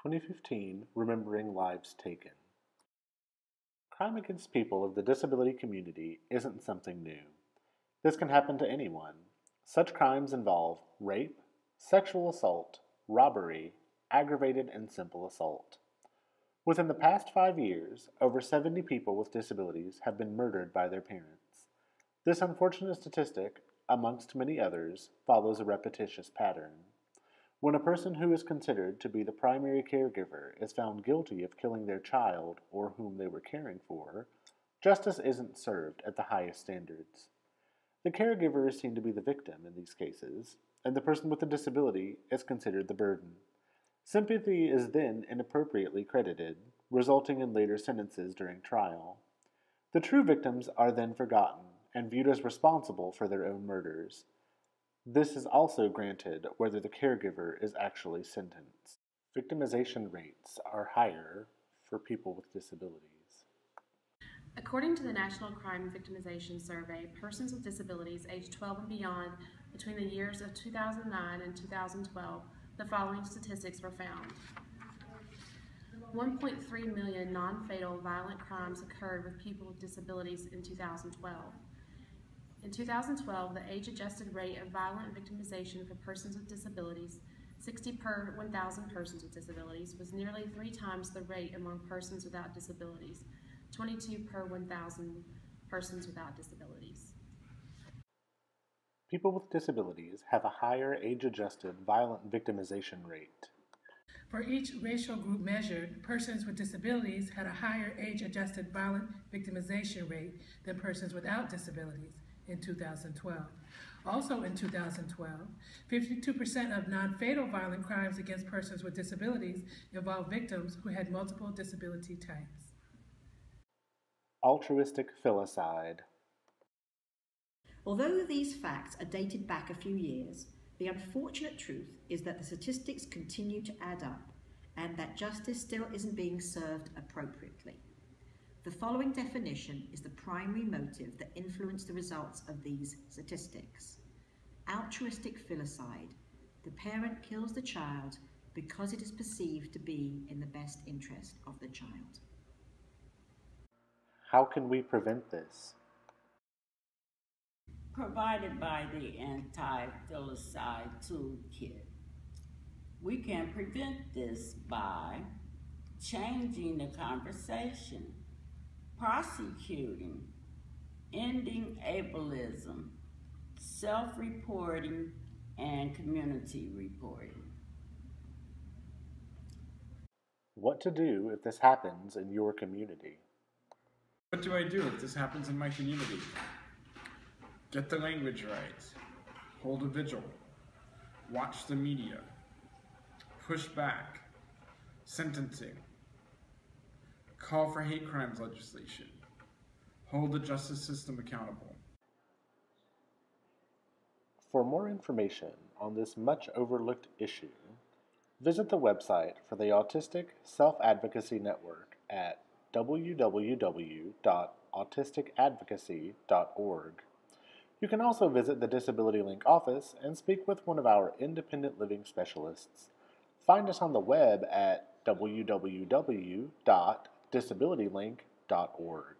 2015 Remembering Lives Taken. Crime against people of the disability community isn't something new. This can happen to anyone. Such crimes involve rape, sexual assault, robbery, aggravated and simple assault. Within the past 5 years, over 70 people with disabilities have been murdered by their parents. This unfortunate statistic, amongst many others, follows a repetitious pattern. When a person who is considered to be the primary caregiver is found guilty of killing their child or whom they were caring for, justice isn't served at the highest standards. The caregiver is seen to be the victim in these cases, and the person with the disability is considered the burden. Sympathy is then inappropriately credited, resulting in later sentences during trial. The true victims are then forgotten and viewed as responsible for their own murders. This is also granted whether the caregiver is actually sentenced. Victimization rates are higher for people with disabilities. According to the National Crime Victimization Survey, persons with disabilities aged 12 and beyond between the years of 2009 and 2012, the following statistics were found. 1.3 million non-fatal violent crimes occurred with people with disabilities in 2012. In 2012, the age-adjusted rate of violent victimization for persons with disabilities, 60 per 1,000 persons with disabilities, was nearly 3 times the rate among persons without disabilities, 22 per 1,000 persons without disabilities. People with disabilities have a higher age-adjusted violent victimization rate. For each racial group measured, persons with disabilities had a higher age-adjusted violent victimization rate than persons without disabilities in 2012. Also in 2012, 52% of non-fatal violent crimes against persons with disabilities involved victims who had multiple disability types. Altruistic Filicide. Although these facts are dated back a few years, the unfortunate truth is that the statistics continue to add up and that justice still isn't being served appropriately. The following definition is the primary motive that influenced the results of these statistics. Altruistic filicide. The parent kills the child because it is perceived to be in the best interest of the child. How can we prevent this? Provided by the Anti-Filicide Toolkit. We can prevent this by changing the conversation, prosecuting, ending ableism, self-reporting, and community reporting. What to do if this happens in your community? What do I do if this happens in my community? Get the language right. Hold a vigil. Watch the media. Push back. Sentencing. Call for hate crimes legislation. Hold the justice system accountable. For more information on this much overlooked issue, visit the website for the Autistic Self Advocacy Network at www.autisticadvocacy.org. You can also visit the Disability Link office and speak with one of our independent living specialists. Find us on the web at www.disabilitylink.org.